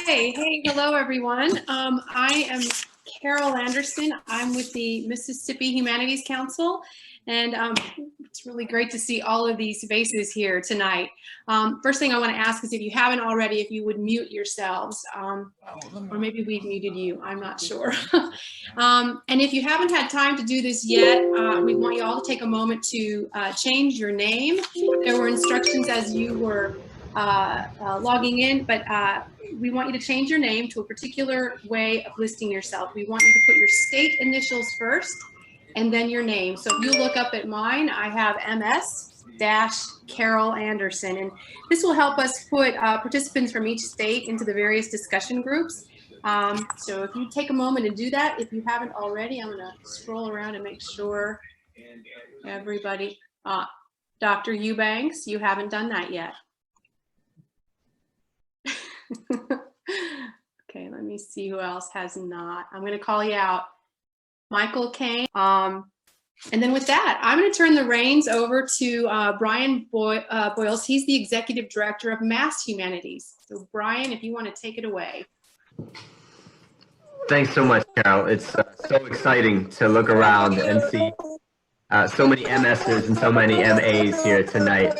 Hey, hello everyone. I am Carol Anderson. I'm with the Mississippi Humanities Council, and it's really great to see all of these faces here tonight. First thing I want to ask is if you haven't already, if you would mute yourselves, or maybe we've muted you, I'm not sure. And if you haven't had time to do this yet, we want you all to take a moment to change your name. There were instructions as you were logging in, but we want you to change your name to a particular way of listing yourself. We want you to put your state initials first and then your name. So if you look up at mine, I have MS-Carol Anderson, and this will help us put participants from each state into the various discussion groups. So if you take a moment and do that, if you haven't already, I'm gonna scroll around and make sure everybody, Dr. Eubanks, you haven't done that yet. Okay, let me see who else has not. I'm going to call you out. Michael Kane. And then with that, I'm going to turn the reins over to Brian Boyles. He's the Executive Director of Mass Humanities. So Brian, if you want to take it away. Thanks so much, Carol. It's so exciting to look around and see so many MSs and so many MAs here tonight.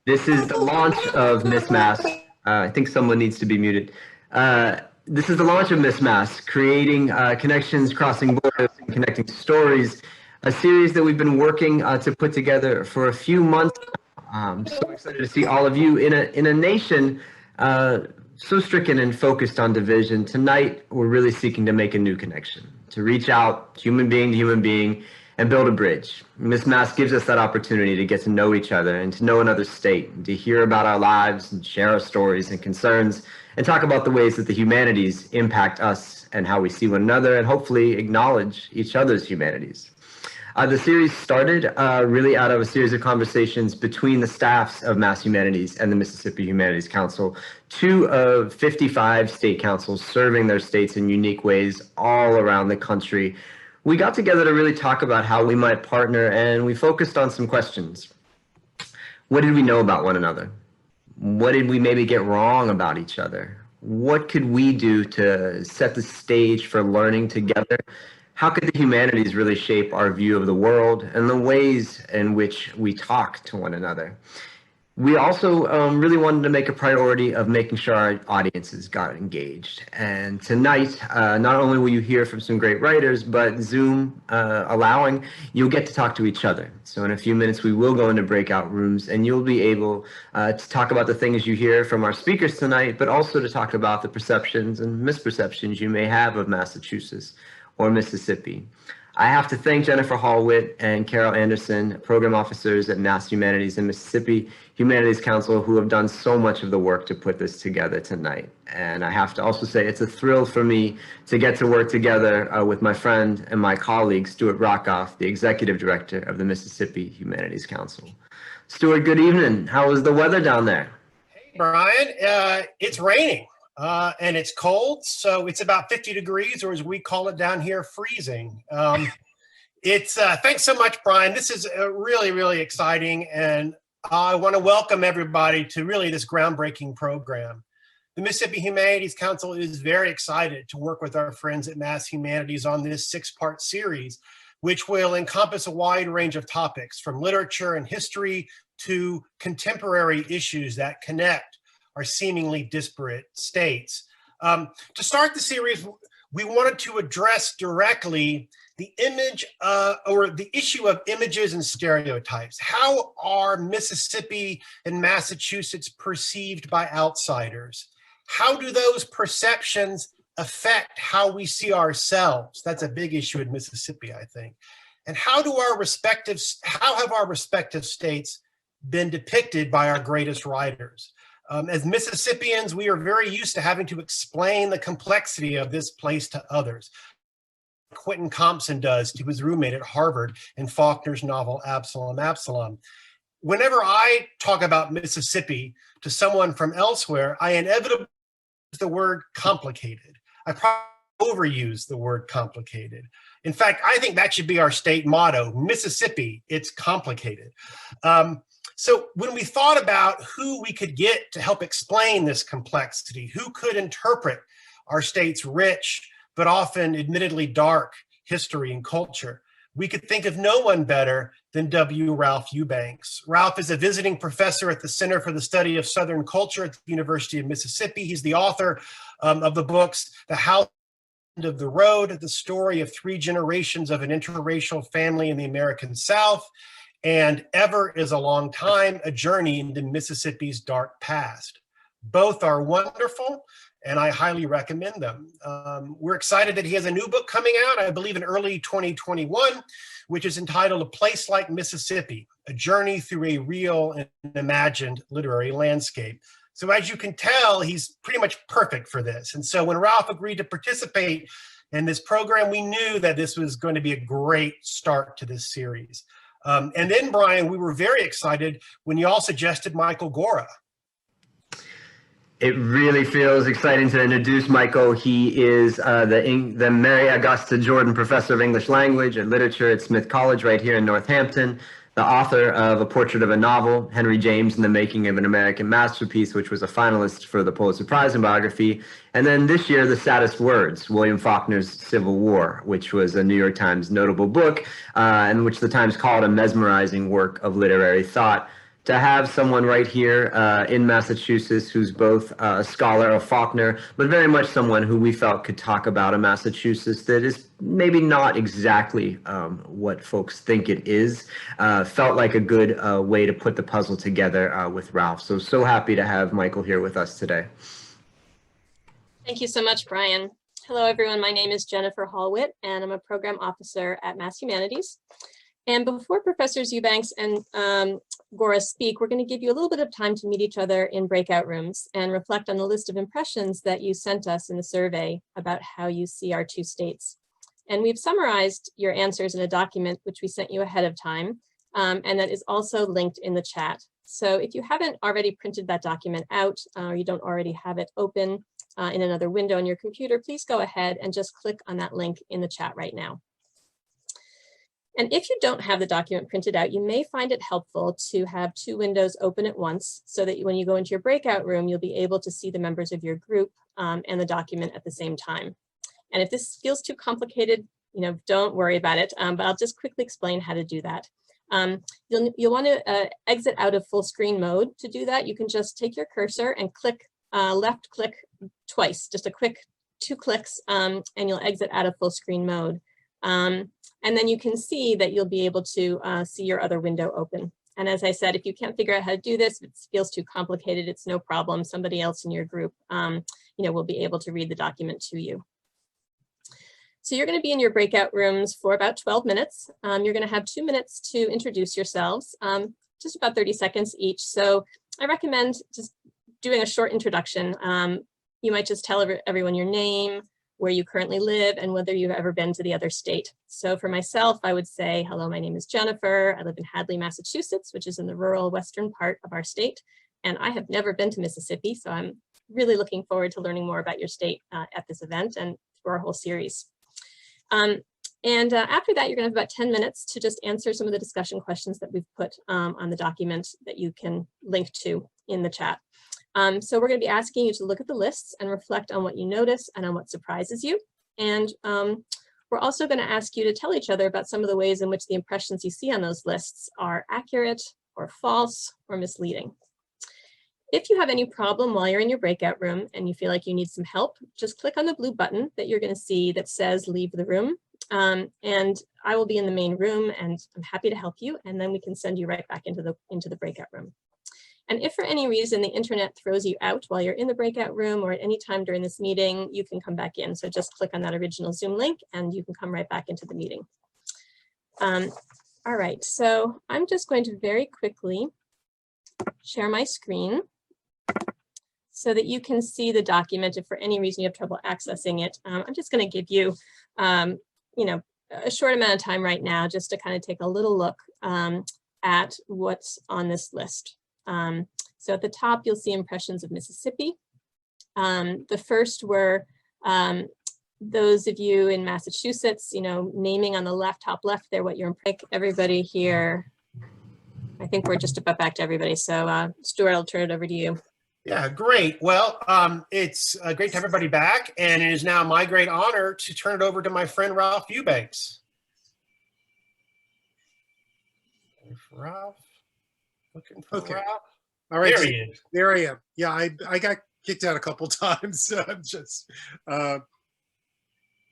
This is the launch of MS+MA. I think someone needs to be muted. This is the launch of MS+MA, creating connections, crossing borders, and connecting stories, a series that we've been working to put together for a few months. I'm so excited to see all of you in a nation so stricken and focused on division. Tonight, we're really seeking to make a new connection, to reach out human being to human being and build a bridge. MS+ gives us that opportunity to get to know each other and to know another state, and to hear about our lives and share our stories and concerns and talk about the ways that the humanities impact us and how we see one another, and hopefully acknowledge each other's humanities. The series started really out of a series of conversations between the staffs of Mass Humanities and the Mississippi Humanities Council, 2 of 55 state councils serving their states in unique ways all around the country. We got together to really talk about how we might partner, and we focused on some questions. What did we know about one another? What did we maybe get wrong about each other? What could we do to set the stage for learning together? How could the humanities really shape our view of the world and the ways in which we talk to one another? We also really wanted to make a priority of making sure our audiences got engaged. And tonight, not only will you hear from some great writers, but Zoom allowing, you'll get to talk to each other. So in a few minutes, we will go into breakout rooms, and you'll be able to talk about the things you hear from our speakers tonight, but also to talk about the perceptions and misperceptions you may have of Massachusetts or Mississippi. I have to thank Jennifer Hallwit and Carol Anderson, program officers at Mass Humanities and Mississippi Humanities Council, who have done so much of the work to put this together tonight. And I have to also say it's a thrill for me to get to work together with my friend and my colleague, Stuart Rockoff, the Executive Director of the Mississippi Humanities Council. Stuart, good evening. How is the weather down there? Hey, Brian, it's raining. And it's cold, so it's about 50 degrees, or as we call it down here, freezing. Thanks so much, Brian. This is really, really exciting, and I want to welcome everybody to really this groundbreaking program. The Mississippi Humanities Council is very excited to work with our friends at Mass Humanities on this 6-part series, which will encompass a wide range of topics, from literature and history to contemporary issues that connect our seemingly disparate states. To start the series, we wanted to address directly the image or the issue of images and stereotypes. How are Mississippi and Massachusetts perceived by outsiders? How do those perceptions affect how we see ourselves? That's a big issue in Mississippi, I think. And how have our respective states been depicted by our greatest writers? As Mississippians, we are very used to having to explain the complexity of this place to others. Quentin Compson does to his roommate at Harvard in Faulkner's novel, Absalom, Absalom. Whenever I talk about Mississippi to someone from elsewhere, I inevitably use the word complicated. I probably overuse the word complicated. In fact, I think that should be our state motto, Mississippi, it's complicated. So when we thought about who we could get to help explain this complexity, who could interpret our state's rich, but often admittedly dark history and culture, we could think of no one better than W. Ralph Eubanks. Ralph is a visiting professor at the Center for the Study of Southern Culture at the University of Mississippi. He's the author of the books, The House of the Road, the story of 3 generations of an interracial family in the American South, and Ever is a Long Time, a journey into Mississippi's dark past. Both are wonderful, and I highly recommend them. We're excited that he has a new book coming out, I believe in early 2021, which is entitled A Place Like Mississippi, A Journey Through a Real and Imagined Literary Landscape. So as you can tell, he's pretty much perfect for this. And so when Ralph agreed to participate in this program, we knew that this was going to be a great start to this series. And then, Brian, we were very excited when you all suggested Michael Gorra. It really feels exciting to introduce Michael. He is the Mary Augusta Jordan Professor of English Language and Literature at Smith College right here in Northampton, the author of A Portrait of a Novel, Henry James and the Making of an American Masterpiece, which was a finalist for the Pulitzer Prize in Biography, and then this year, The Saddest Words, William Faulkner's Civil War, which was a New York Times notable book, and which the Times called a mesmerizing work of literary thought. To have someone right here in Massachusetts who's both a scholar of Faulkner, but very much someone who we felt could talk about a Massachusetts that is maybe not exactly what folks think it is, felt like a good way to put the puzzle together with Ralph. So happy to have Michael here with us today. Thank you so much, Brian. Hello, everyone. My name is Jennifer Hallwit, and I'm a program officer at Mass Humanities. And before Professors Eubanks and Gorra speak, we're going to give you a little bit of time to meet each other in breakout rooms and reflect on the list of impressions that you sent us in the survey about how you see our 2 states. And we've summarized your answers in a document which we sent you ahead of time, and that is also linked in the chat. So if you haven't already printed that document out, or you don't already have it open in another window on your computer, please go ahead and just click on that link in the chat right now. And if you don't have the document printed out, you may find it helpful to have 2 windows open at once so that when you go into your breakout room, you'll be able to see the members of your group and the document at the same time. And if this feels too complicated, don't worry about it, but I'll just quickly explain how to do that. You'll want to exit out of full screen mode. To do that, you can just take your cursor and click left click twice, just a quick 2 clicks, and you'll exit out of full screen mode. And then you can see that you'll be able to see your other window open. And as I said, if you can't figure out how to do this, if it feels too complicated, it's no problem. Somebody else in your group, will be able to read the document to you. So you're going to be in your breakout rooms for about 12 minutes. You're going to have 2 minutes to introduce yourselves, just about 30 seconds each. So I recommend just doing a short introduction. You might just tell everyone your name, where you currently live, and whether you've ever been to the other state. So for myself, I would say, hello, my name is Jennifer. I live in Hadley, Massachusetts, which is in the rural western part of our state. And I have never been to Mississippi, so I'm really looking forward to learning more about your state at this event and through our whole series. After that, you're gonna have about 10 minutes to just answer some of the discussion questions that we've put on the document that you can link to in the chat. So we're going to be asking you to look at the lists and reflect on what you notice and on what surprises you. And we're also going to ask you to tell each other about some of the ways in which the impressions you see on those lists are accurate or false or misleading. If you have any problem while you're in your breakout room and you feel like you need some help, just click on the blue button that you're going to see that says leave the room. And I will be in the main room and I'm happy to help you. And then we can send you right back into the breakout room. And if for any reason the internet throws you out while you're in the breakout room or at any time during this meeting, you can come back in. So just click on that original Zoom link and you can come right back into the meeting. All right, so I'm just going to very quickly share my screen so that you can see the document. If for any reason you have trouble accessing it, I'm just going to give you, a short amount of time right now just to kind of take a little look at what's on this list. So at the top, you'll see impressions of Mississippi. The first were those of you in Massachusetts, naming on the top left there what you're, everybody here I think we're just about back to everybody. So Stuart, I'll turn it over to you. Yeah, great. Well, it's great to have everybody back, and it is now my great honor to turn it over to my friend Ralph Eubanks. Ralph, looking for Okay. Ralph. All right, There he is. there I am. Yeah, I got kicked out a couple times. I'm just, you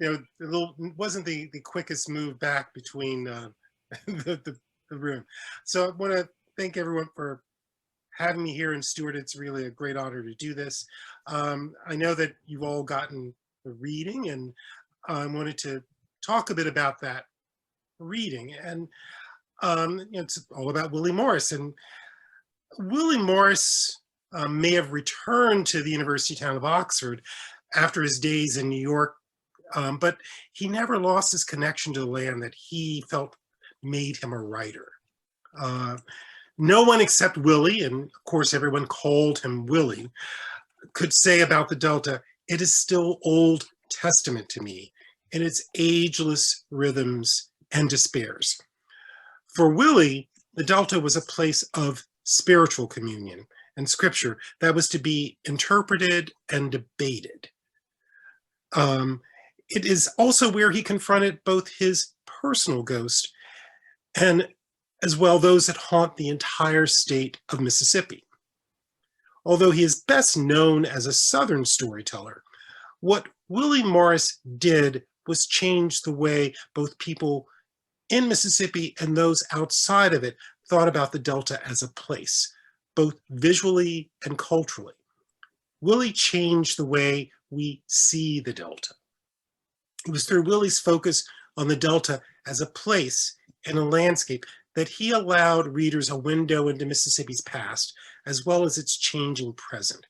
know, wasn't the quickest move back between the room. So I want to thank everyone for having me here, and Stuart, it's really a great honor to do this. I know that you've all gotten the reading, and I wanted to talk a bit about that reading. And it's all about Willie Morris. And Willie Morris may have returned to the University town of Oxford after his days in New York, but he never lost his connection to the land that he felt made him a writer. No one except Willie, and of course everyone called him Willie, could say about the Delta, it is still Old Testament to me in its ageless rhythms and despairs. For Willie, the Delta was a place of spiritual communion and scripture that was to be interpreted and debated. It is also where he confronted both his personal ghost and as well those that haunt the entire state of Mississippi. Although he is best known as a Southern storyteller, what Willie Morris did was change the way both people in Mississippi and those outside of it thought about the Delta as a place, both visually and culturally. Willie changed the way we see the Delta. It was through Willie's focus on the Delta as a place and a landscape that he allowed readers a window into Mississippi's past, as well as its changing present.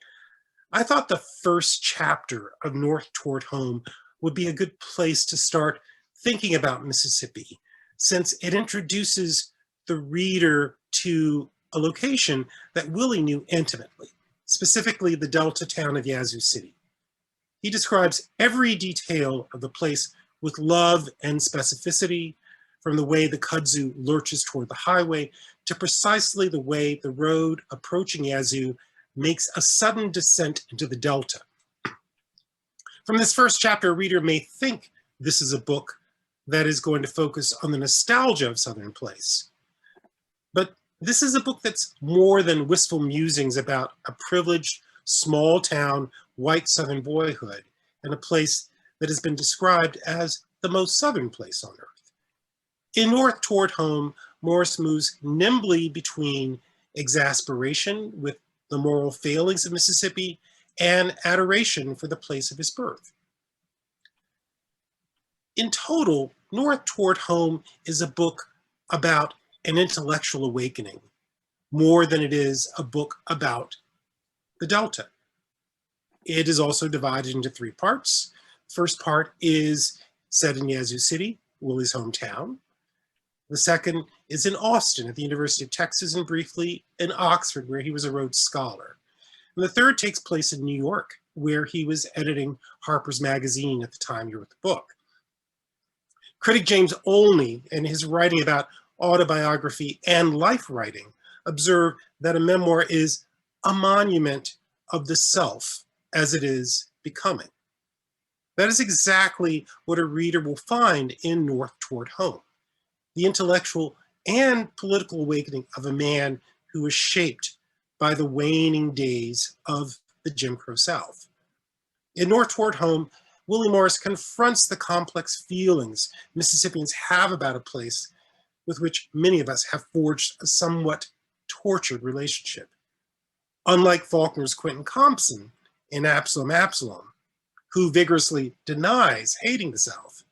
I thought the first chapter of North Toward Home would be a good place to start thinking about Mississippi, since it introduces the reader to a location that Willie knew intimately, specifically the Delta town of Yazoo City. He describes every detail of the place with love and specificity, from the way the kudzu lurches toward the highway to precisely the way the road approaching Yazoo makes a sudden descent into the Delta. From this first chapter, a reader may think this is a book that is going to focus on the nostalgia of Southern Place. But this is a book that's more than wistful musings about a privileged, small town, white Southern boyhood, and a place that has been described as the most Southern place on earth. In North Toward Home, Morris moves nimbly between exasperation with the moral failings of Mississippi and adoration for the place of his birth. In total, North Toward Home is a book about an intellectual awakening, more than it is a book about the Delta. It is also divided into three parts. First part is set in Yazoo City, Willie's hometown. The second is in Austin at the University of Texas, and briefly in Oxford, where he was a Rhodes Scholar. And the third takes place in New York, where he was editing Harper's Magazine at the time he wrote the book. Critic James Olney, in his writing about autobiography and life writing, observed that a memoir is a monument of the self as it is becoming. That is exactly what a reader will find in North Toward Home. The intellectual and political awakening of a man who was shaped by the waning days of the Jim Crow South. In North Toward Home, Willie Morris confronts the complex feelings Mississippians have about a place with which many of us have forged a somewhat tortured relationship. Unlike Faulkner's Quentin Compson in Absalom, who vigorously denies hating the South,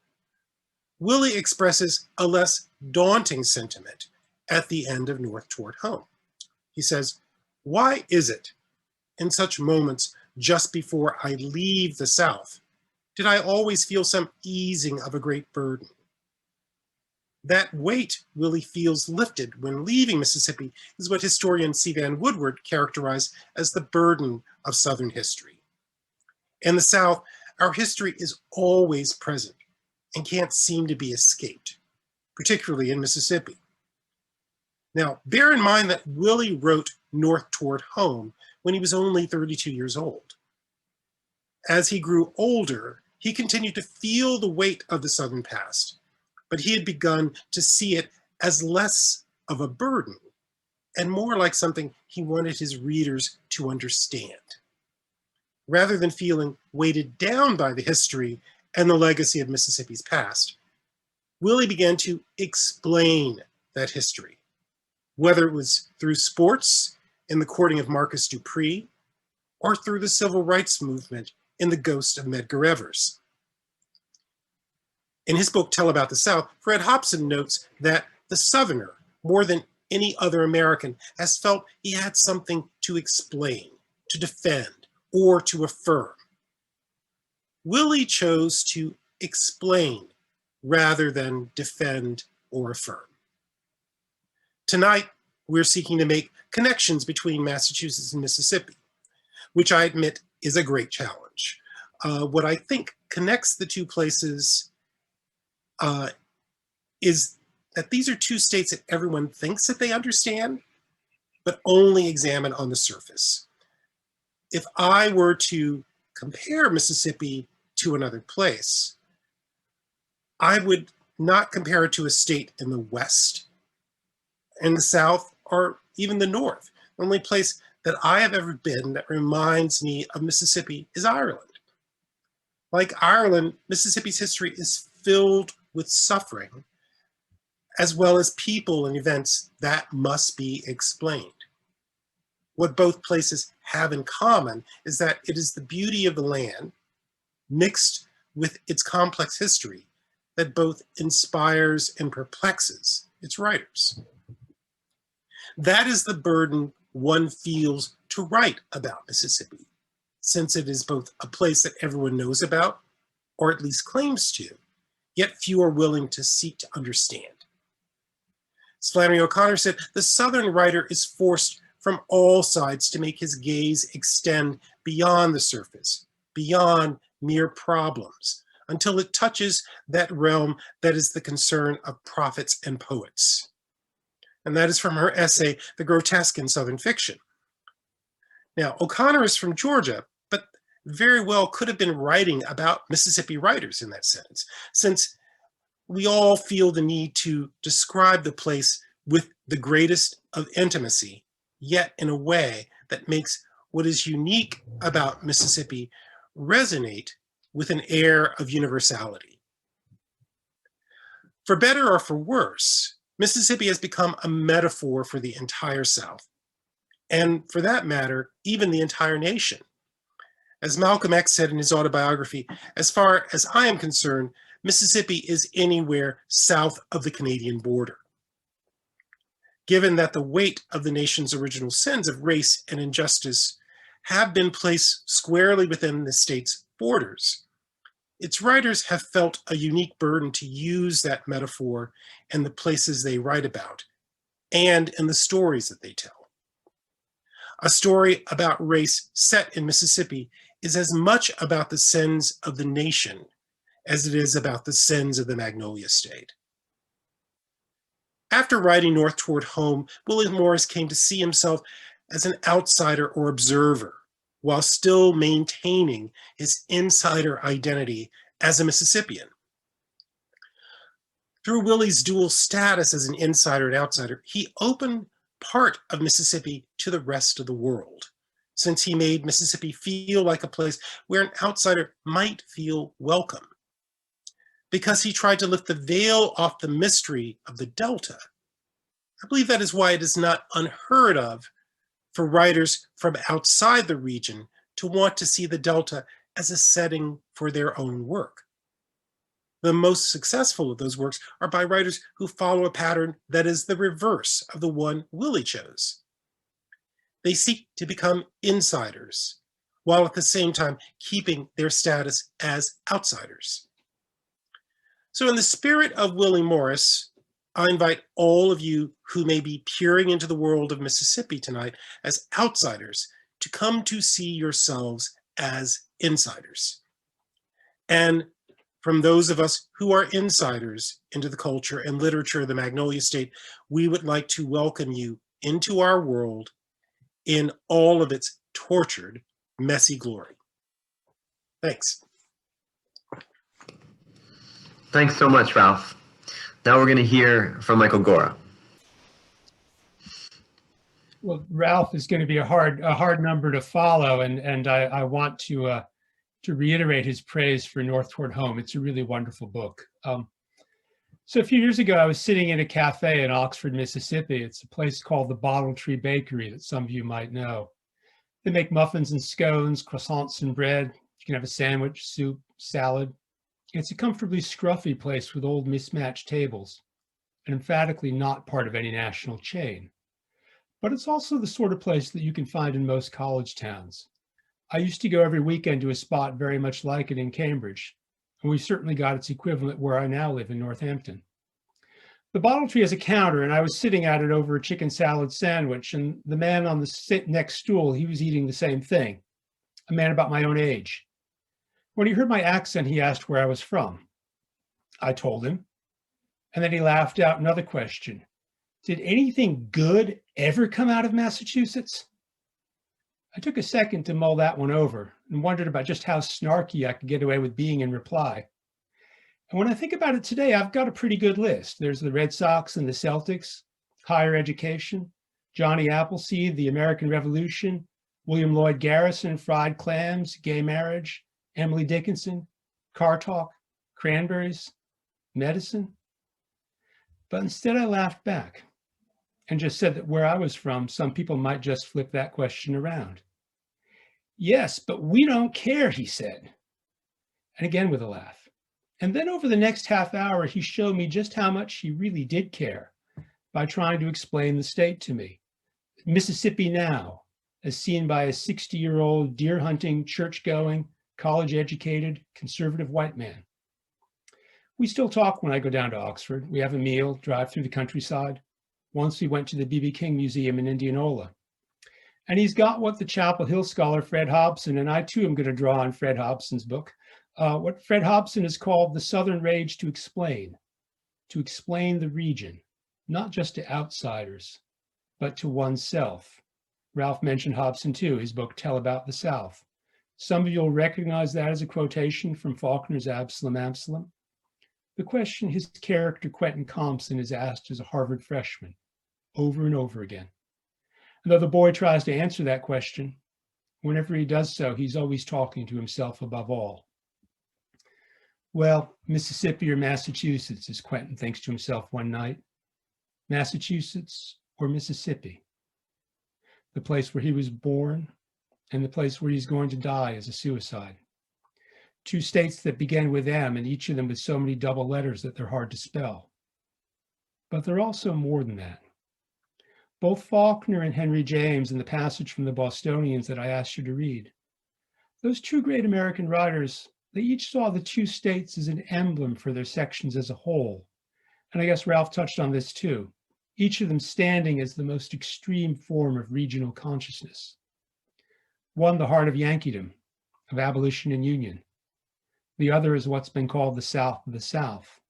Willie expresses a less daunting sentiment at the end of North Toward Home. He says, "Why is it in such moments just before I leave the South, did I always feel some easing of a great burden?" That weight Willie feels lifted when leaving Mississippi is what historian C. Van Woodward characterized as the burden of Southern history. In the South, our history is always present and can't seem to be escaped, particularly in Mississippi. Now, bear in mind that Willie wrote North Toward Home when he was only 32 years old. As he grew older, he continued to feel the weight of the Southern past, but he had begun to see it as less of a burden and more like something he wanted his readers to understand. Rather than feeling weighted down by the history and the legacy of Mississippi's past, Willie began to explain that history, whether it was through sports in the courting of Marcus Dupree or through the civil rights movement in the ghost of Medgar Evers. In his book, Tell About the South, Fred Hobson notes that the Southerner, more than any other American, has felt he had something to explain, to defend, or to affirm. Willie chose to explain rather than defend or affirm. Tonight, we're seeking to make connections between Massachusetts and Mississippi, which I admit is a great challenge. What I think connects the two places is that these are two states that everyone thinks that they understand, but only examine on the surface. If I were to compare Mississippi to another place, I would not compare it to a state in the West, in the South, or even the North. The only place that I have ever been that reminds me of Mississippi is Ireland. Like Ireland, Mississippi's history is filled with suffering, as well as people and events that must be explained. What both places have in common is that it is the beauty of the land, mixed with its complex history, that both inspires and perplexes its writers. That is the burden one feels to write about Mississippi, since it is both a place that everyone knows about, or at least claims to, yet few are willing to seek to understand. As Flannery O'Connor said, the Southern writer is forced from all sides to make his gaze extend beyond the surface, beyond mere problems, until it touches that realm that is the concern of prophets and poets. And that is from her essay, The Grotesque in Southern Fiction. Now, O'Connor is from Georgia, but very well could have been writing about Mississippi writers in that sense, since we all feel the need to describe the place with the greatest of intimacy, yet in a way that makes what is unique about Mississippi resonate with an air of universality. For better or for worse, Mississippi has become a metaphor for the entire South, and for that matter, even the entire nation. As Malcolm X said in his autobiography, as far as I am concerned, Mississippi is anywhere south of the Canadian border. Given that the weight of the nation's original sins of race and injustice have been placed squarely within the state's borders, its writers have felt a unique burden to use that metaphor in the places they write about and in the stories that they tell. A story about race set in Mississippi is as much about the sins of the nation as it is about the sins of the Magnolia State. After writing North Toward Home, Willie Morris came to see himself as an outsider or observer, while still maintaining his insider identity as a Mississippian. Through Willie's dual status as an insider and outsider, he opened part of Mississippi to the rest of the world, since he made Mississippi feel like a place where an outsider might feel welcome. Because he tried to lift the veil off the mystery of the Delta. I believe that is why it is not unheard of for writers from outside the region to want to see the Delta as a setting for their own work. The most successful of those works are by writers who follow a pattern that is the reverse of the one Willie chose. They seek to become insiders, while at the same time keeping their status as outsiders. So in the spirit of Willie Morris, I invite all of you who may be peering into the world of Mississippi tonight as outsiders to come to see yourselves as insiders. And from those of us who are insiders into the culture and literature of the Magnolia State, we would like to welcome you into our world in all of its tortured, messy glory. Thanks. Thanks so much, Ralph. Now we're going to hear from Michael Gorra. Well, Ralph is going to be a hard number to follow, and I want to reiterate his praise for North Toward Home. It's a really wonderful book. So a few years ago, I was sitting in a cafe in Oxford, Mississippi. It's a place called the Bottle Tree Bakery that some of you might know. They make muffins and scones, croissants and bread. You can have a sandwich, soup, salad. It's a comfortably scruffy place with old mismatched tables, and emphatically not part of any national chain. But it's also the sort of place that you can find in most college towns. I used to go every weekend to a spot very much like it in Cambridge, and we certainly got its equivalent where I now live in Northampton. The Bottle Tree has a counter, and I was sitting at it over a chicken salad sandwich, and the man on the next stool, he was eating the same thing, a man about my own age. When he heard my accent, he asked where I was from. I told him, and then he laughed out another question. Did anything good ever come out of Massachusetts? I took a second to mull that one over and wondered about just how snarky I could get away with being in reply. And when I think about it today, I've got a pretty good list. There's the Red Sox and the Celtics, higher education, Johnny Appleseed, the American Revolution, William Lloyd Garrison, fried clams, gay marriage, Emily Dickinson, car talk, cranberries, medicine. But instead I laughed back and just said that where I was from, some people might just flip that question around. Yes, but we don't care, he said. And again with a laugh. And then over the next half hour, he showed me just how much he really did care by trying to explain the state to me. Mississippi now, as seen by a 60-year-old deer hunting, church-going, college-educated, conservative white man. We still talk when I go down to Oxford. We have a meal, drive through the countryside. Once we went to the B.B. King Museum in Indianola. And he's got what the Chapel Hill scholar Fred Hobson, and I too am going to draw on Fred Hobson's book, what Fred Hobson has called the Southern Rage to explain the region, not just to outsiders, but to oneself. Ralph mentioned Hobson too, his book, Tell About the South. Some of you will recognize that as a quotation from Faulkner's Absalom, Absalom. The question his character Quentin Compson is asked as a Harvard freshman over and over again. And though the boy tries to answer that question, whenever he does so, he's always talking to himself above all. Well, Mississippi or Massachusetts, as Quentin thinks to himself one night. Massachusetts or Mississippi? The place where he was born and the place where he's going to die as a suicide. Two states that begin with M, and each of them with so many double letters that they're hard to spell. But they're also more than that. Both Faulkner and Henry James in the passage from the Bostonians that I asked you to read, those two great American writers, they each saw the two states as an emblem for their sections as a whole. And I guess Ralph touched on this too, each of them standing as the most extreme form of regional consciousness. One, the heart of Yankeedom, of abolition and union. The other is what's been called the South of the South.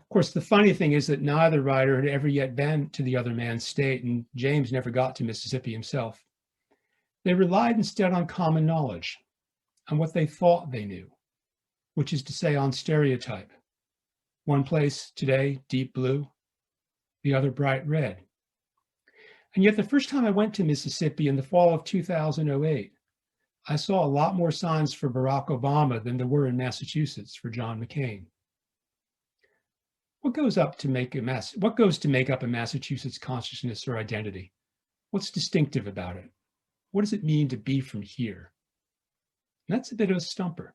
Of course, the funny thing is that neither writer had ever yet been to the other man's state, and James never got to Mississippi himself. They relied instead on common knowledge, on what they thought they knew, which is to say on stereotype. One place today, deep blue, the other bright red. And yet the first time I went to Mississippi in the fall of 2008, I saw a lot more signs for Barack Obama than there were in Massachusetts for John McCain. What goes to make up a Massachusetts consciousness or identity? What's distinctive about it? What does it mean to be from here? And that's a bit of a stumper.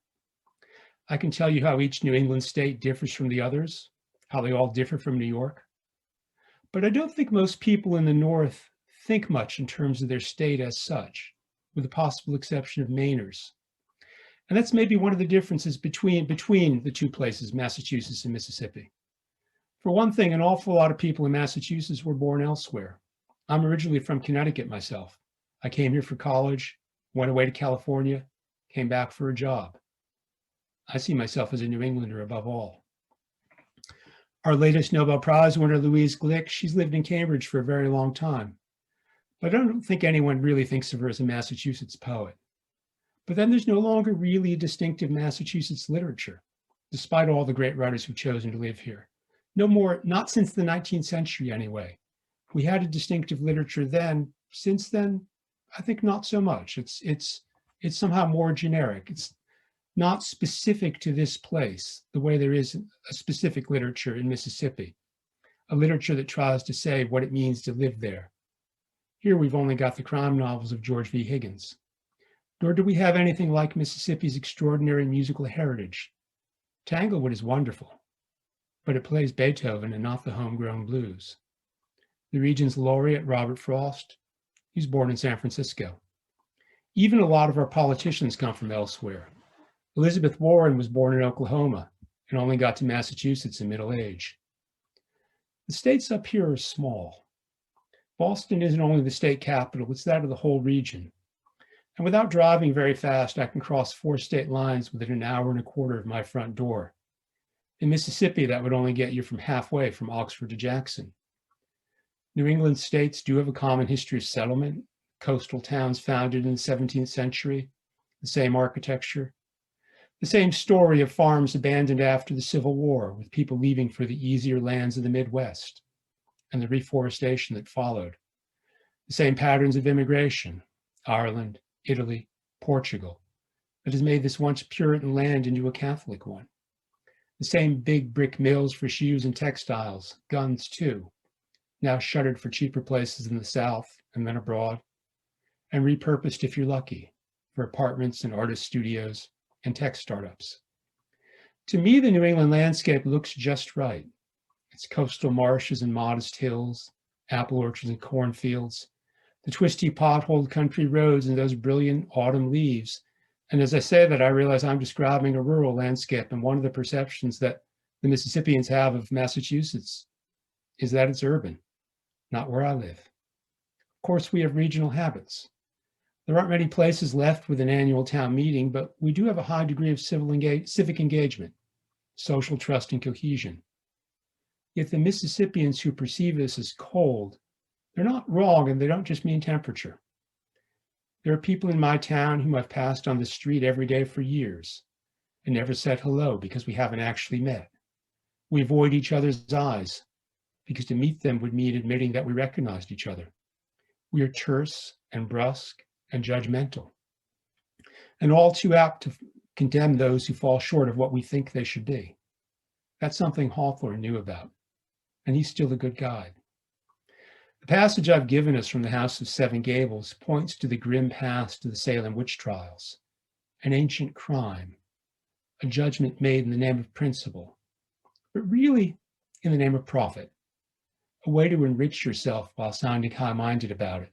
I can tell you how each New England state differs from the others, how they all differ from New York. But I don't think most people in the North think much in terms of their state as such, with the possible exception of Mainers. And that's maybe one of the differences between the two places, Massachusetts and Mississippi. For one thing, an awful lot of people in Massachusetts were born elsewhere. I'm originally from Connecticut myself. I came here for college, went away to California, came back for a job. I see myself as a New Englander above all. Our latest Nobel Prize winner, Louise Glück, she's lived in Cambridge for a very long time. But I don't think anyone really thinks of her as a Massachusetts poet. But then there's no longer really a distinctive Massachusetts literature, despite all the great writers who've chosen to live here. No more, not since the 19th century anyway. We had a distinctive literature then. Since then, I think not so much. It's somehow more generic. It's not specific to this place, the way there is a specific literature in Mississippi, a literature that tries to say what it means to live there. Here we've only got the crime novels of George V. Higgins. Nor do we have anything like Mississippi's extraordinary musical heritage. Tanglewood is wonderful, but it plays Beethoven and not the homegrown blues. The region's laureate, Robert Frost, he was born in San Francisco. Even a lot of our politicians come from elsewhere. Elizabeth Warren was born in Oklahoma and only got to Massachusetts in middle age. The states up here are small. Boston isn't only the state capital, it's that of the whole region. And without driving very fast, I can cross 4 state lines within an hour and a quarter of my front door. In Mississippi, that would only get you from halfway from Oxford to Jackson. New England states do have a common history of settlement, coastal towns founded in the 17th century, the same architecture, the same story of farms abandoned after the Civil War, with people leaving for the easier lands of the Midwest, and the reforestation that followed. The same patterns of immigration, Ireland, Italy, Portugal, that has made this once Puritan land into a Catholic one. The same big brick mills for shoes and textiles, guns too, now shuttered for cheaper places in the South and then abroad, and repurposed, if you're lucky, for apartments and artist studios and tech startups. To me, the New England landscape looks just right. Its coastal marshes and modest hills, apple orchards and cornfields, the twisty potholed country roads and those brilliant autumn leaves. And as I say that, I realize I'm describing a rural landscape, and one of the perceptions that the Mississippians have of Massachusetts is that it's urban, not where I live. Of course, we have regional habits. There aren't many places left with an annual town meeting, but we do have a high degree of civic engagement, social trust and cohesion. Yet the Mississippians who perceive this as cold, they're not wrong, and they don't just mean temperature. There are people in my town whom I've passed on the street every day for years and never said hello because we haven't actually met. We avoid each other's eyes because to meet them would mean admitting that we recognized each other. We are terse and brusque and judgmental, and all too apt to condemn those who fall short of what we think they should be. That's something Hawthorne knew about, and he's still a good guide. The passage I've given us from the House of Seven Gables points to the grim past of the Salem witch trials, an ancient crime, a judgment made in the name of principle, but really in the name of profit, a way to enrich yourself while sounding high-minded about it.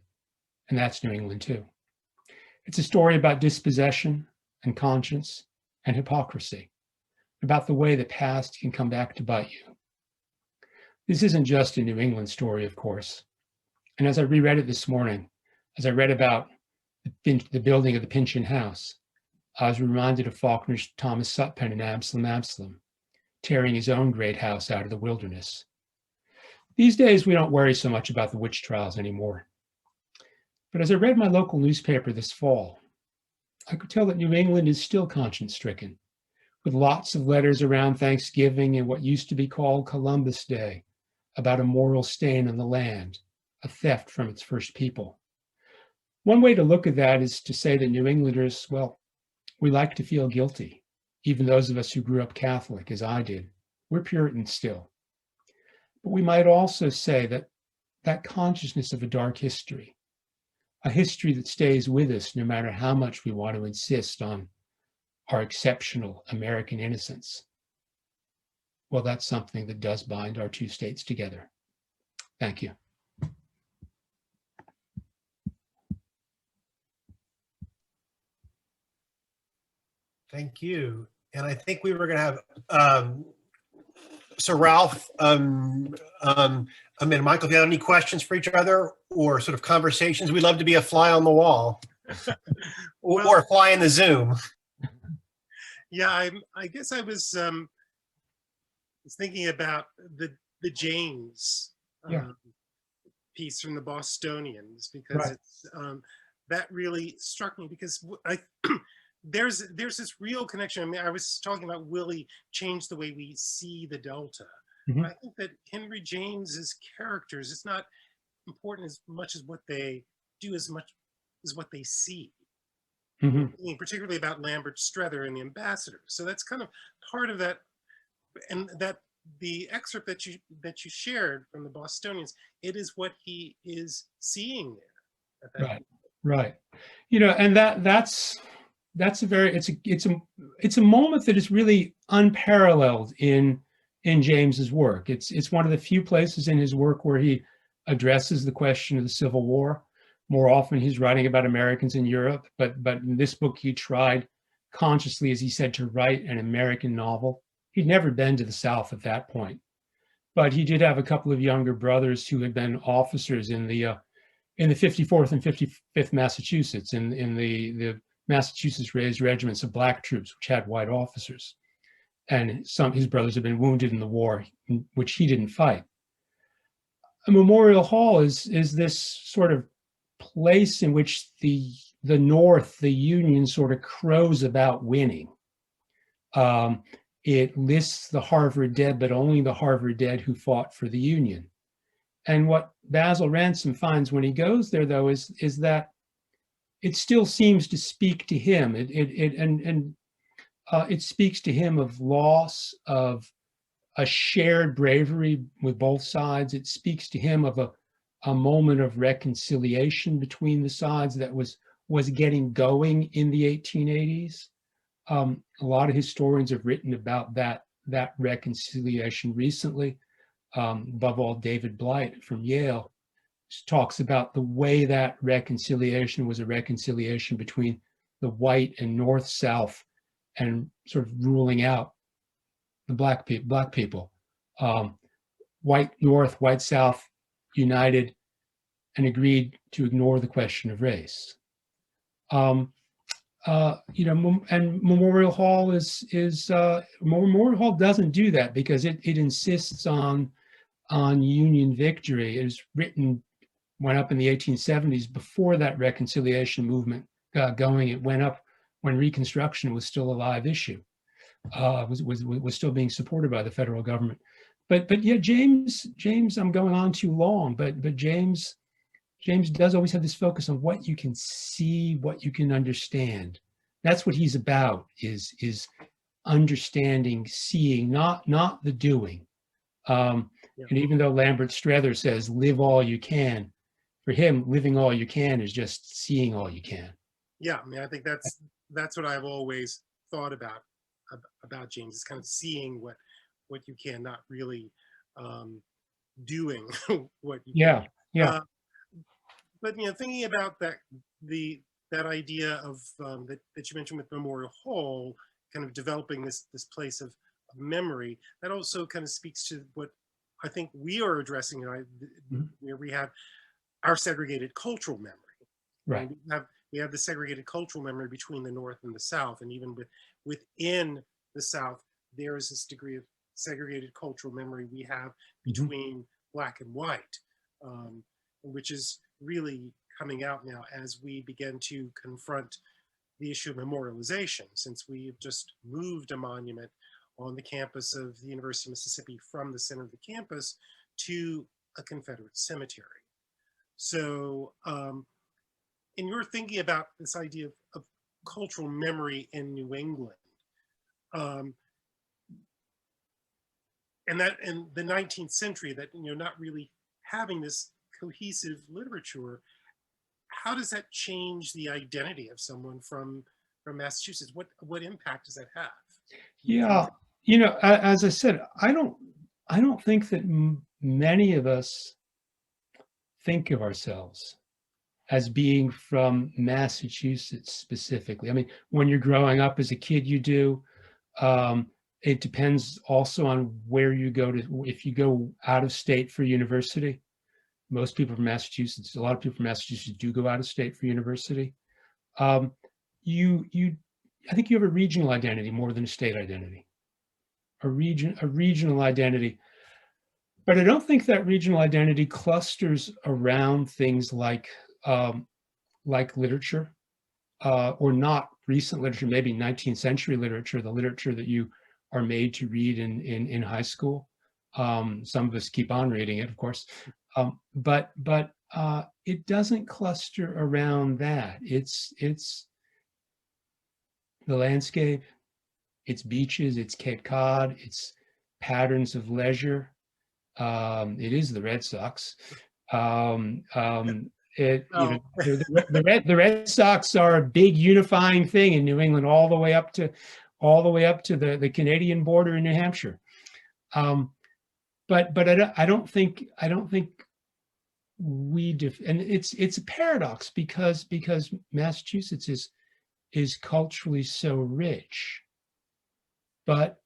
And that's New England too. It's a story about dispossession and conscience and hypocrisy, about the way the past can come back to bite you. This isn't just a New England story, of course. And as I reread it this morning, as I read about the building of the Pynchon House, I was reminded of Faulkner's Thomas Sutpen in Absalom, Absalom, tearing his own great house out of the wilderness. These days, we don't worry so much about the witch trials anymore. But as I read my local newspaper this fall, I could tell that New England is still conscience-stricken, with lots of letters around Thanksgiving and what used to be called Columbus Day, about a moral stain on the land, a theft from its first people. One way to look at that is to say that New Englanders, well, we like to feel guilty. Even those of us who grew up Catholic, as I did, we're Puritans still. But we might also say that that consciousness of a dark history, a history that stays with us no matter how much we want to insist on our exceptional American innocence, well, that's something that does bind our two states together. Thank you. Thank you. And I think we were going to have, so Ralph, and Michael, if you have any questions for each other or sort of conversations, we'd love to be a fly on the wall or a fly in the Zoom. Yeah, I guess I was thinking about the James Yeah. piece from the Bostonians, because Right. it's that really struck me, because there's this real connection. I mean, I was talking about Willie changed the way we see the Delta. Mhm. I think that Henry James's characters, it's not important as much as what they do, as much as what they see. Mhm. Thinking particularly about Lambert Strether and the ambassador. So that's kind of part of that, and that the excerpt that you shared from the Bostonians, it is what he is seeing there at that Right. Right. You know, and that's a very it's a moment that is really unparalleled in James's work. It's one of the few places in his work where he addresses the question of the Civil War. More often he's writing about Americans in Europe, but in this book he tried consciously, as he said, to write an American novel. He'd never been to the South at that point, but he did have a couple of younger brothers who had been officers in the 54th and 55th Massachusetts, in the Massachusetts raised regiments of black troops, which had white officers. And some his brothers had been wounded in the war, which he didn't fight. A Memorial Hall is this sort of place in which the North, the Union, sort of crows about winning. It lists the Harvard dead, but only the Harvard dead who fought for the Union. And what Basil Ransom finds when he goes there, though, is that it still seems to speak to him. It speaks to him of loss, of a shared bravery with both sides. It speaks to him of a moment of reconciliation between the sides that was getting going in the 1880s. A lot of historians have written about that reconciliation recently. Above all, David Blight from Yale talks about the way that reconciliation was a reconciliation between the white and North-South, and sort of ruling out the black people. White North, white South united and agreed to ignore the question of race. And Memorial Hall Memorial Hall doesn't do that, because it insists on Union victory. It was went up in the 1870s before that reconciliation movement got going. It went up when Reconstruction was still a live issue, was still being supported by the federal government. But yeah, James, I'm going on too long, but James does always have this focus on what you can see, what you can understand. That's what he's about, is understanding, seeing, not the doing. And even though Lambert Strether says, live all you can, for him, living all you can is just seeing all you can. Yeah, I mean, I think that's what I've always thought about James, is kind of seeing what you can, not really doing what you can. Yeah. But thinking about that idea of that you mentioned with Memorial Hall, kind of developing this place of memory, that also kind of speaks to what I think we are addressing, where we have our segregated cultural memory. Right. We have the segregated cultural memory between the North and the South, and even within the South, there is this degree of segregated cultural memory we have between Black and white, which is really coming out now as we begin to confront the issue of memorialization, since we have just moved a monument on the campus of the University of Mississippi from the center of the campus to a Confederate cemetery. So in your thinking about this idea of cultural memory in New England, and that in the 19th century, that not really having this cohesive literature, how does that change the identity of someone from Massachusetts? What impact does that have? Yeah, as I said, I don't think that many of us think of ourselves as being from Massachusetts specifically. I mean, when you're growing up as a kid, you do. It depends also on where you go to. If you go out of state for university, most people from Massachusetts, a lot of people from Massachusetts do go out of state for university. You I think you have a regional identity more than a state identity. A regional identity. But I don't think that regional identity clusters around things like literature, or not recent literature, maybe 19th century literature, the literature that you are made to read in high school. Some of us keep on reading it, of course, but it doesn't cluster around that. It's the landscape, it's beaches, it's Cape Cod, it's patterns of leisure. It is the Red Sox. The Red Sox are a big unifying thing in New England, all the way up to the Canadian border in New Hampshire. But I don't think we and it's a paradox because Massachusetts is culturally so rich, but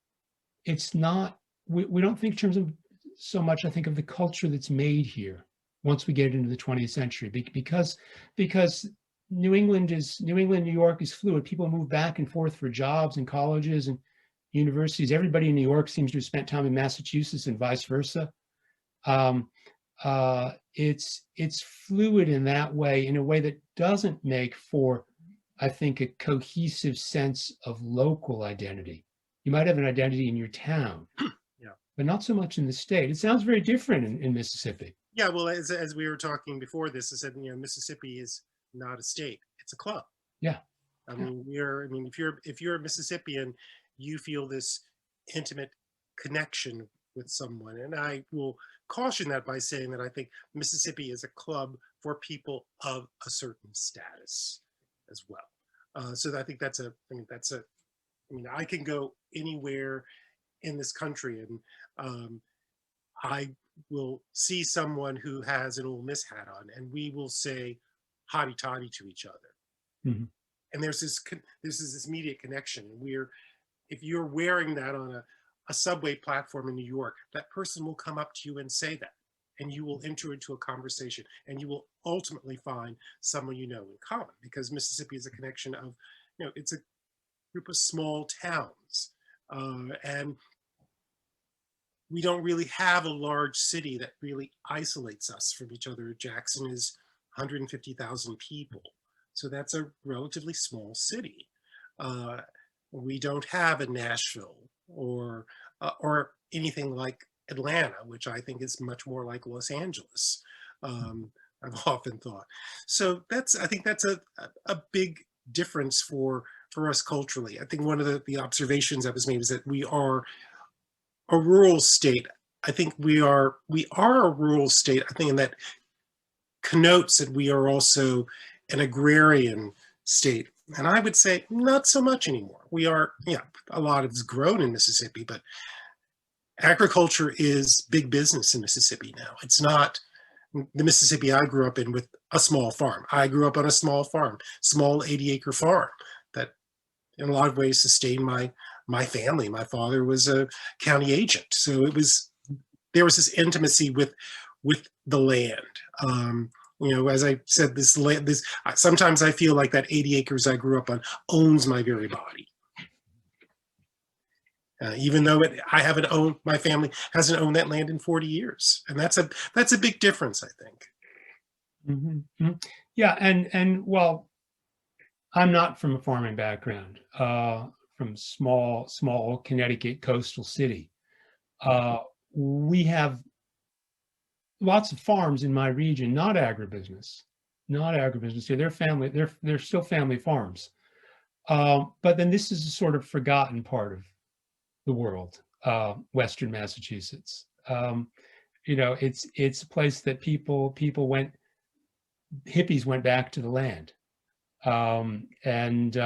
it's not. We don't think in terms of so much, I think, of the culture that's made here once we get into the 20th century, because New England, New York is fluid. People move back and forth for jobs and colleges and universities. Everybody in New York seems to have spent time in Massachusetts and vice versa. It's fluid in that way, in a way that doesn't make for, I think, a cohesive sense of local identity. You might have an identity in your town, but not so much in the state. It sounds very different in Mississippi. Yeah, well, as we were talking before this, I said, Mississippi is not a state; it's a club. Yeah. I mean, if you're a Mississippian, you feel this intimate connection with someone, and I will caution that by saying that I think Mississippi is a club for people of a certain status as well. So I think I can go anywhere in this country, and I will see someone who has an Ole Miss hat on, and we will say "hotty toddy" to each other. Mm-hmm. And there's this immediate connection. If you're wearing that on a subway platform in New York, that person will come up to you and say that, and you will enter into a conversation, and you will ultimately find someone you know in common, because Mississippi is a connection of, it's a group of small towns, and we don't really have a large city that really isolates us from each other. Jackson is 150,000 people, so that's a relatively small city. We don't have a Nashville or anything like Atlanta, which I think is much more like Los Angeles. I've often thought. So I think that's a big difference for us culturally. I think one of the observations that was made is that we are a rural state. I think we are a rural state. I think, and that connotes that we are also an agrarian state. And I would say not so much anymore. We are, a lot has grown in Mississippi, but agriculture is big business in Mississippi now. It's not the Mississippi I grew up in with a small farm. I grew up on a small farm, small 80-acre farm that in a lot of ways sustained my family. My father was a county agent. So there was this intimacy with the land. As I said, sometimes I feel like that 80 acres I grew up on owns my very body. Even though my family hasn't owned that land in 40 years. And that's a big difference, I think. Mm-hmm. Yeah, and well, I'm not from a farming background, from small Connecticut coastal city. We have lots of farms in my region, not agribusiness. They're still family farms. But then this is a sort of forgotten part of the world, Western Massachusetts. It's a place that hippies went back to the land, and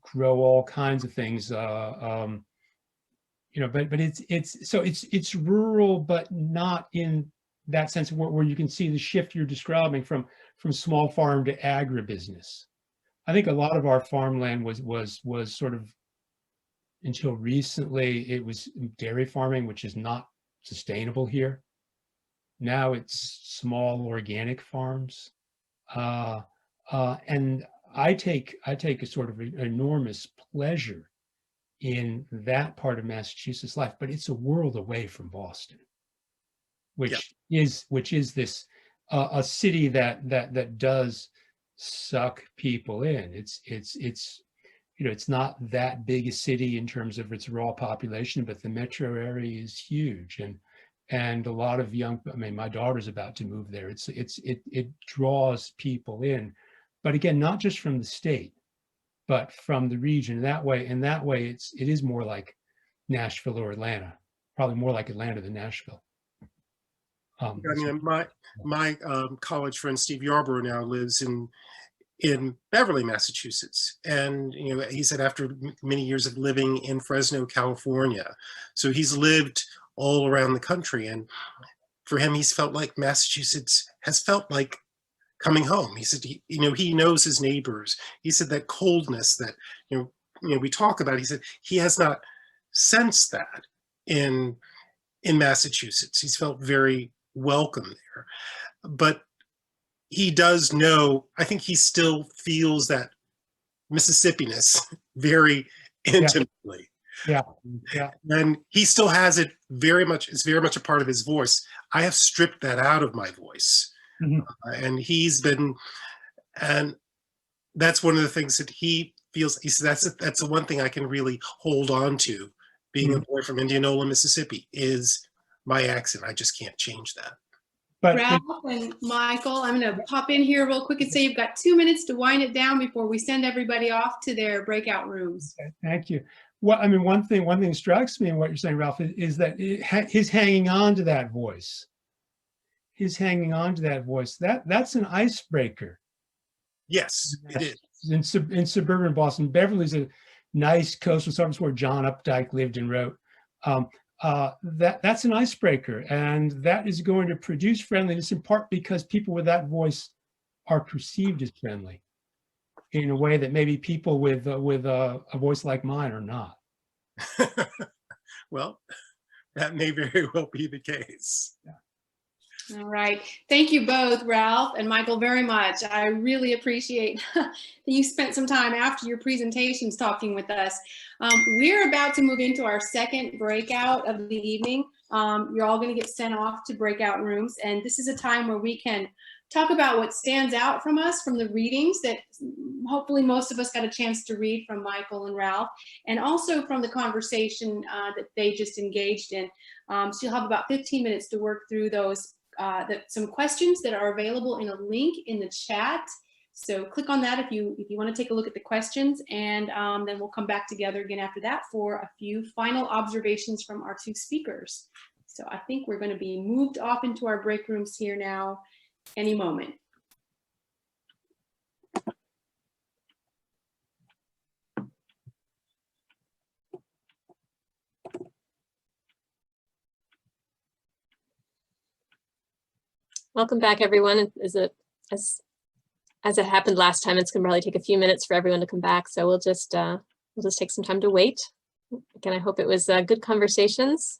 grow all kinds of things. But it's rural, but not in that sense where you can see the shift you're describing from small farm to agribusiness. I think a lot of our farmland was sort of, until recently, it was dairy farming, which is not sustainable here. Now it's small organic farms, and I take a sort of enormous pleasure in that part of Massachusetts life, but it's a world away from Boston, which is this a city that does suck people in. It's it's not that big a city in terms of its raw population, but the metro area is huge, and a lot of young, I mean, my daughter's about to move there. It draws people in, but again, not just from the state, but from the region. That way, it is more like Nashville or Atlanta, probably more like Atlanta than Nashville. I mean, my college friend Steve Yarborough now lives in Beverly, Massachusetts, and he said after many years of living in Fresno, California, so he's lived all around the country, and for him, he's felt like Massachusetts has felt like coming home. He said he knows his neighbors. He said that coldness that we talk about, he said he has not sensed that in Massachusetts. He's felt very welcome there, but he does know, I think he still feels that Mississippi-ness very intimately. Yeah. And he still has it very much, it's very much a part of his voice. I have stripped that out of my voice. And and that's one of the things that he feels, he says, that's the one thing I can really hold on to, being a boy from Indianola, Mississippi, is my accent. I just can't change that. But Ralph and Michael, I'm going to pop in here real quick and say you've got 2 minutes to wind it down before we send everybody off to their breakout rooms. Okay, thank you. Well, I mean, one thing strikes me in what you're saying, Ralph, is that his hanging on to that voice. His hanging on to that voice. That's an icebreaker. Yes, it is. In suburban Boston, Beverly's a nice coastal suburb where John Updike lived and wrote. That's an icebreaker, and that is going to produce friendliness in part because people with that voice are perceived as friendly in a way that maybe people with a voice like mine are not. Well, that may very well be the case. Yeah. All right. Thank you both, Ralph and Michael, very much. I really appreciate that you spent some time after your presentations talking with us. We're about to move into our second breakout of the evening. You're all going to get sent off to breakout rooms, and this is a time where we can talk about what stands out from us from the readings that hopefully most of us got a chance to read from Michael and Ralph, and also from the conversation that they just engaged in. So you'll have about 15 minutes to work through those, some questions that are available in a link in the chat. So click on that if you want to take a look at the questions, and then we'll come back together again after that for a few final observations from our two speakers. So I think we're going to be moved off into our break rooms here now any moment. Welcome back, everyone. As it happened last time, it's going to probably take a few minutes for everyone to come back. So we'll just take some time to wait. Again, I hope it was good conversations.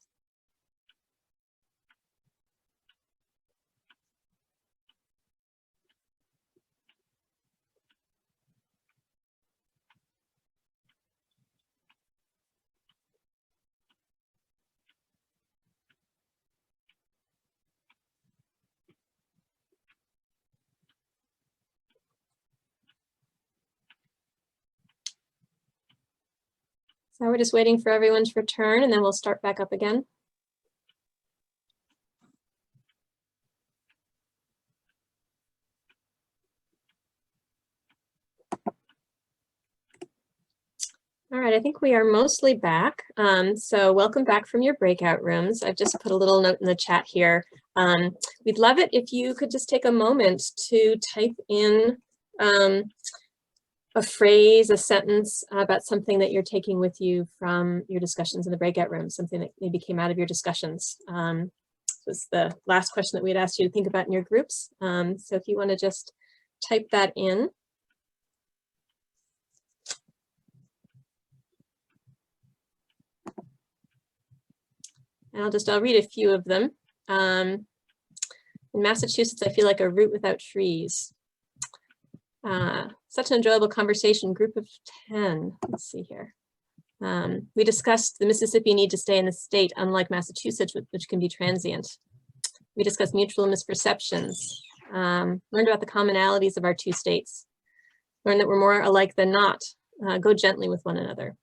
So we're just waiting for everyone to return, and then we'll start back up again. All right, I think we are mostly back. So welcome back from your breakout rooms. I've just put a little note in the chat here. We'd love it if you could just take a moment to type in a phrase, a sentence about something that you're taking with you from your discussions in the breakout room, something that maybe came out of your discussions. This was the last question that we had asked you to think about in your groups. So if you want to just type that in. And I'll read a few of them. In Massachusetts, I feel like a root without trees. such an enjoyable conversation. Group of 10. Let's see here. We discussed the Mississippi need to stay in the state, unlike Massachusetts, which can be transient. We discussed mutual misperceptions, learned about the commonalities of our two states, learned that we're more alike than not, go gently with one another.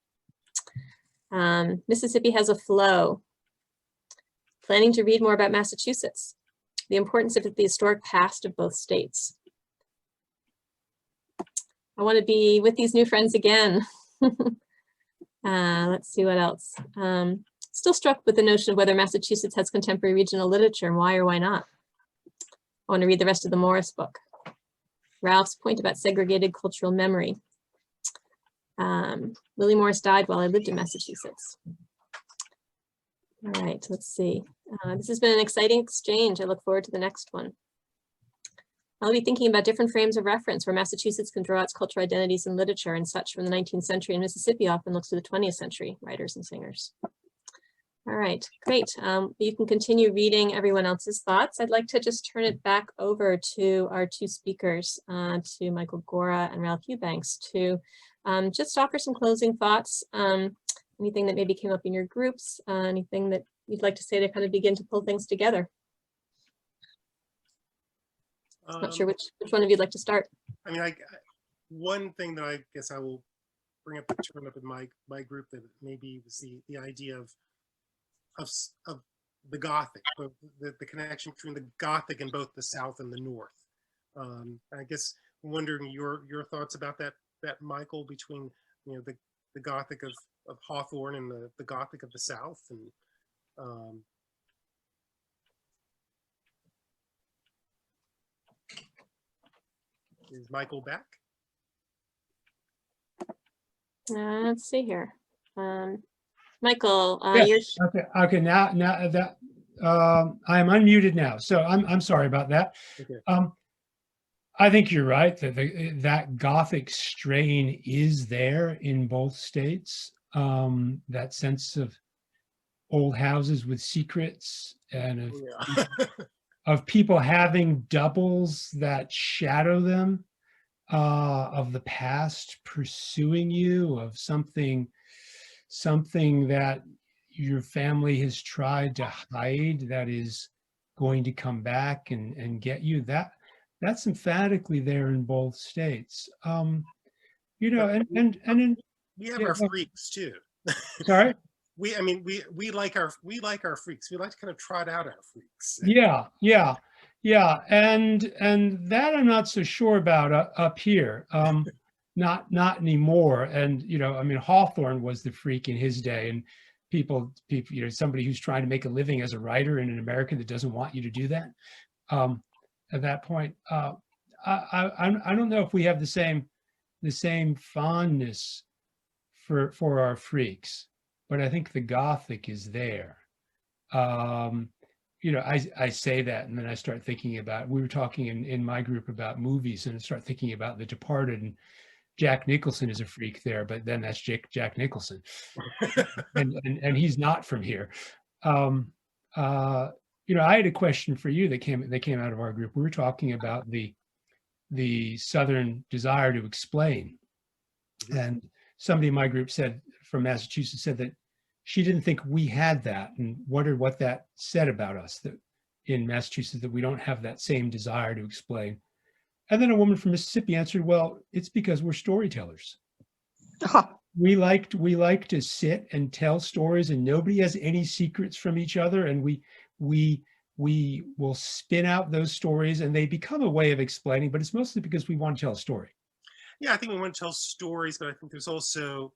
Mississippi has a flow. Planning to read more about Massachusetts, the importance of the historic past of both states. I want to be with these new friends again. Let's see what else. Still struck with the notion of whether Massachusetts has contemporary regional literature and why or why not. I want to read the rest of the Morris book. Ralph's point about segregated cultural memory. Lily Morris died while I lived in Massachusetts. All right, let's see. This has been an exciting exchange. I look forward to the next one. I'll be thinking about different frames of reference where Massachusetts can draw its cultural identities in literature and such from the 19th century, and Mississippi often looks to the 20th century writers and singers. All right, great. You can continue reading everyone else's thoughts. I'd like to just turn it back over to our two speakers, to Michael Gorra and Ralph Eubanks, to just offer some closing thoughts. Anything that maybe came up in your groups, anything that you'd like to say to kind of begin to pull things together. Not sure which one of you'd like to start. I mean, one thing that I guess I will bring up and turn up in my group that maybe was the idea of the Gothic, the connection between the Gothic in both the South and the North. I guess wondering your thoughts about that, Michael, between the Gothic of Hawthorne and the Gothic of the South, and is Michael back? Let's see here. Michael, yes. Okay. Now that I am unmuted now, so I'm sorry about that. Okay. I think you're right that that Gothic strain is there in both states. That sense of old houses with secrets and of people having doubles that shadow them, of the past pursuing you, of something that your family has tried to hide that is going to come back and get you. That's emphatically there in both states. And in, we have our freaks too. Sorry? we like our freaks. We like to kind of trot out our freaks. Yeah. And that I'm not so sure about up here. Not anymore. And Hawthorne was the freak in his day, and people, somebody who's trying to make a living as a writer in an America that doesn't want you to do that. At that point, I don't know if we have the same fondness for our freaks, but I think the Gothic is there. I say that, and then I start thinking about, we were talking in my group about movies, and I start thinking about The Departed, and Jack Nicholson is a freak there, but then that's Jack Nicholson, and he's not from here. I had a question for you that came out of our group. We were talking about the Southern desire to explain, and somebody in my group from Massachusetts said that she didn't think we had that, and wondered what that said about us, that in Massachusetts that we don't have that same desire to explain. And then a woman from Mississippi answered, well, it's because we're storytellers. We like to sit and tell stories, and nobody has any secrets from each other, and we will spin out those stories, and they become a way of explaining, but it's mostly because we want to tell a story. Yeah, I think we want to tell stories, but I think there's also,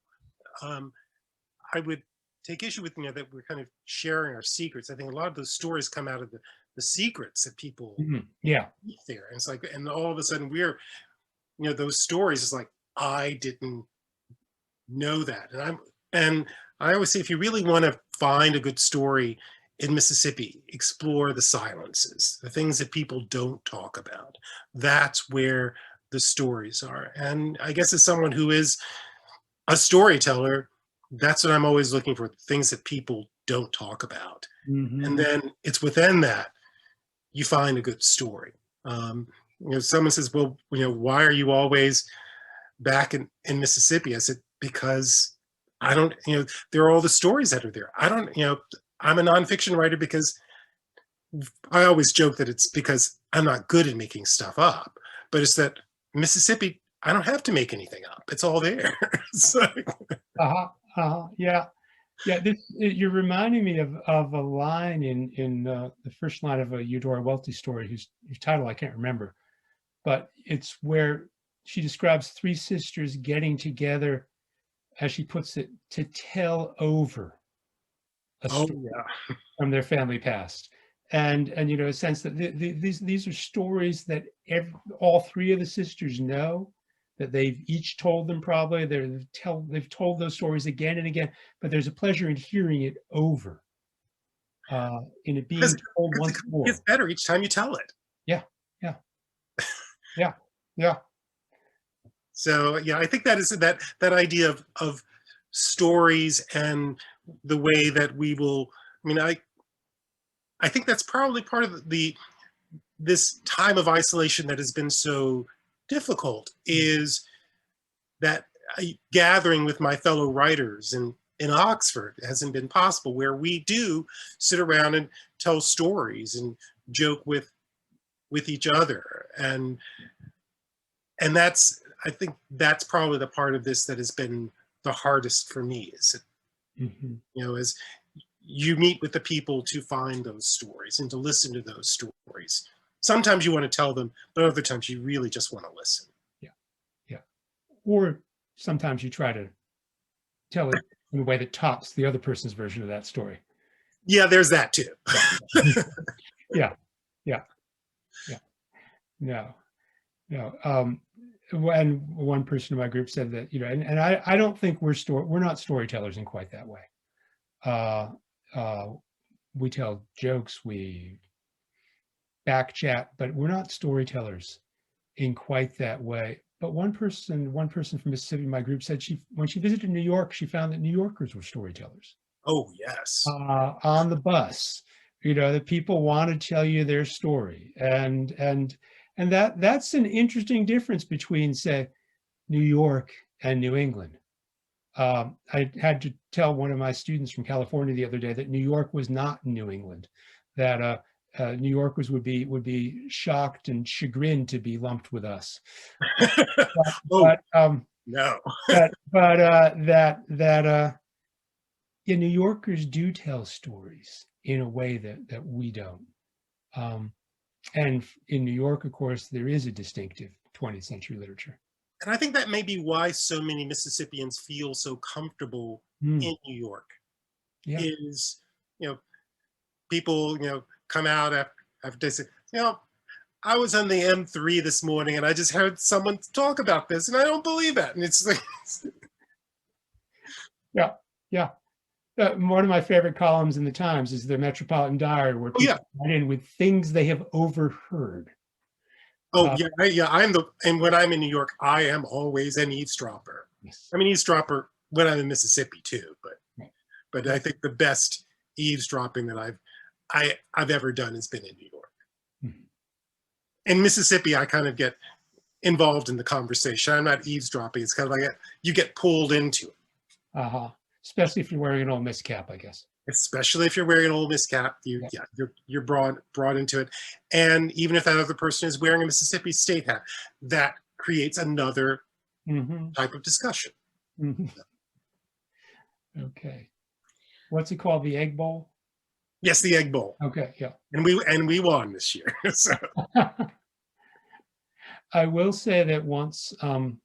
I would take issue with that we're kind of sharing our secrets. I think a lot of those stories come out of the secrets that people keep there. And it's like, and all of a sudden we're, those stories is like, I didn't know that. And I always say, if you really want to find a good story in Mississippi, explore the silences, the things that people don't talk about. That's where the stories are. And I guess as someone who is a storyteller, that's what I'm always looking for, things that people don't talk about. Mm-hmm. And then it's within that you find a good story. Someone says, well, why are you always back in Mississippi. I said, because I don't, there are all the stories that are there. I don't, I'm a nonfiction writer because I always joke that it's because I'm not good at making stuff up, but it's that Mississippi, I don't have to make anything up. It's all there. So, Yeah. Yeah, you're reminding me of a line in the first line of a Eudora Welty story, whose title I can't remember, but it's where she describes three sisters getting together, as she puts it, to tell over a story from their family past, and a sense that these are stories that all three of the sisters know, that they've each told them probably. They've told those stories again and again, but there's a pleasure in hearing it over, in it being told once more. It's better each time you tell it. Yeah. So yeah, I think that is that idea of stories and the way that we will. I mean, I think that's probably part of this time of isolation that has been so difficult, is that gathering with my fellow writers in Oxford hasn't been possible, where we do sit around and tell stories and joke with each other, and I think that's probably the part of this that has been the hardest for me, is as you meet with the people to find those stories and to listen to those stories. Sometimes you want to tell them, but other times you really just want to listen. Yeah. Or sometimes you try to tell it in a way that tops the other person's version of that story. Yeah, there's that too. Yeah. No. And one person in my group said that, and I don't think we're not storytellers in quite that way. We tell jokes, we back chat, but we're not storytellers in quite that way. But one person from Mississippi in my group said when she visited New York, she found that New Yorkers were storytellers. Oh, yes. On the bus, that people want to tell you their story, and that's an interesting difference between, say, New York and New England. I had to tell one of my students from California the other day that New York was not New England, that New Yorkers would be shocked and chagrined to be lumped with us. No. New Yorkers do tell stories in a way that we don't. And in New York, of course, there is a distinctive 20th century literature. And I think that may be why so many Mississippians feel so comfortable in New York. Is, people, come out after they say, I was on the M3 this morning and I just heard someone talk about this and I don't believe it. And it's like, yeah. One of my favorite columns in the Times is the Metropolitan Diary, where people write in with things they have overheard. And when I'm in New York, I am always an eavesdropper. Yes. I'm an eavesdropper when I'm in Mississippi too, but I think the best eavesdropping that I've ever done has been in New York. In Mississippi, I kind of get involved in the conversation. I'm not eavesdropping. It's kind of like you get pulled into it. Especially if you're wearing an Ole Miss cap, I guess. Especially if you're wearing an Ole Miss cap, you're brought into it. And even if that other person is wearing a Mississippi State hat, that creates another type of discussion. Okay. What's it called? The Egg Bowl? Yes, the Egg Bowl. Okay, yeah. And we won this year. So. I will say that once when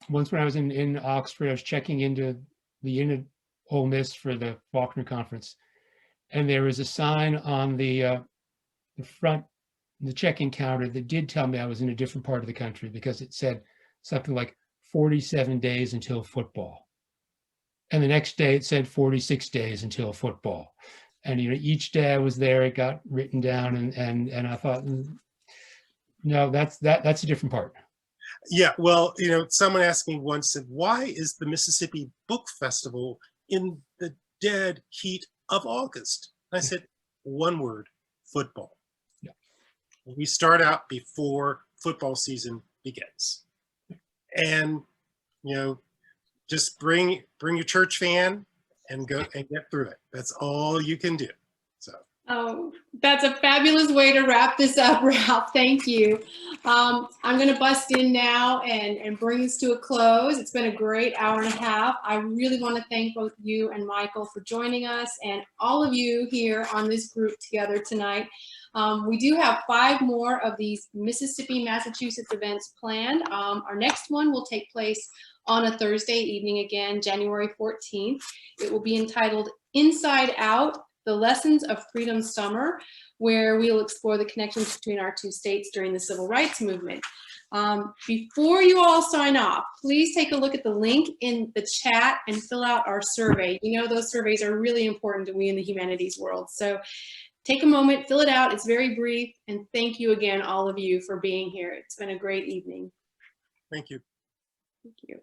I was in Oxford, I was checking into the Inn at Ole Miss for the Faulkner Conference, and there was a sign on the front, the check-in counter, that did tell me I was in a different part of the country, because it said something like 47 days until football, and the next day it said 46 days until football, and each day I was there, it got written down, and I thought, no, that's a different part. Yeah, well, someone asked me once, said, why is the Mississippi Book Festival in the dead heat of August? And I said, one word: football. Yeah. We start out before football season begins. And you know, just bring your church fan and go and get through it. That's all you can do. So. Oh, that's a fabulous way to wrap this up, Ralph. Thank you. I'm going to bust in now and bring this to a close. It's been a great hour and a half. I really want to thank both you and Michael for joining us and all of you here on this group together tonight. We do have 5 more of these Mississippi, Massachusetts events planned. Our next one will take place on a Thursday evening again, January 14th. It will be entitled Inside Out: The Lessons of Freedom Summer, where we will explore the connections between our 2 states during the Civil Rights Movement. Before you all sign off, please take a look at the link in the chat and fill out our survey. You know, those surveys are really important to we in the humanities world. So take a moment, fill it out. It's very brief. And thank you again, all of you, for being here. It's been a great evening. Thank you. Thank you.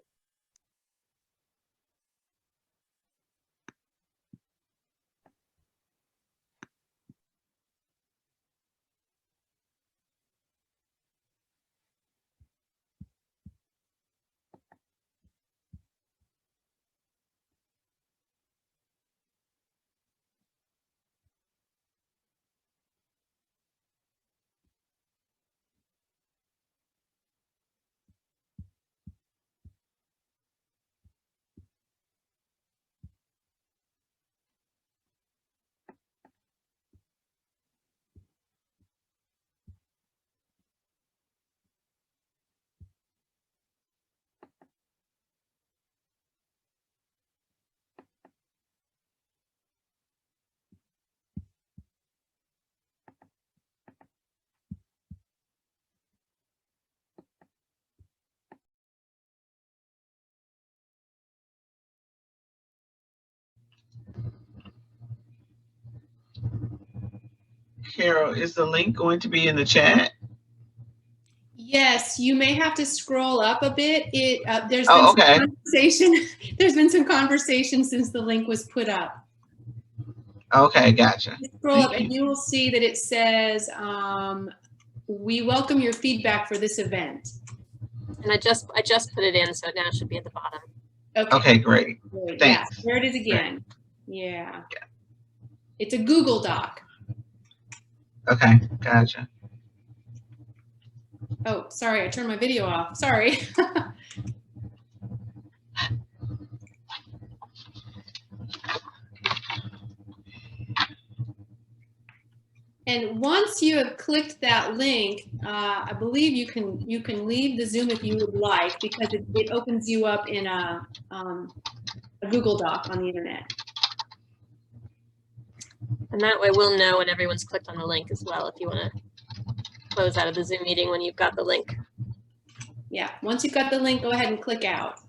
Carol, is the link going to be in the chat? Yes, you may have to scroll up a bit. There's been Oh, some okay. conversation. There's been some conversation since the link was put up. Okay, gotcha. Scroll up Thank and you. you will see that it says, we welcome your feedback for this event. And I just put it in, so now it should be at the bottom. Okay, great. Good. Thanks. Yes, there it is again. Yeah. It's a Google Doc. Okay, gotcha. Oh, sorry, I turned my video off. Sorry. And once you have clicked that link, I believe you can leave the Zoom if you would like, because it opens you up in a Google Doc on the internet. And that way we'll know when everyone's clicked on the link as well, if you want to close out of the Zoom meeting when you've got the link. Yeah, once you've got the link, go ahead and click out.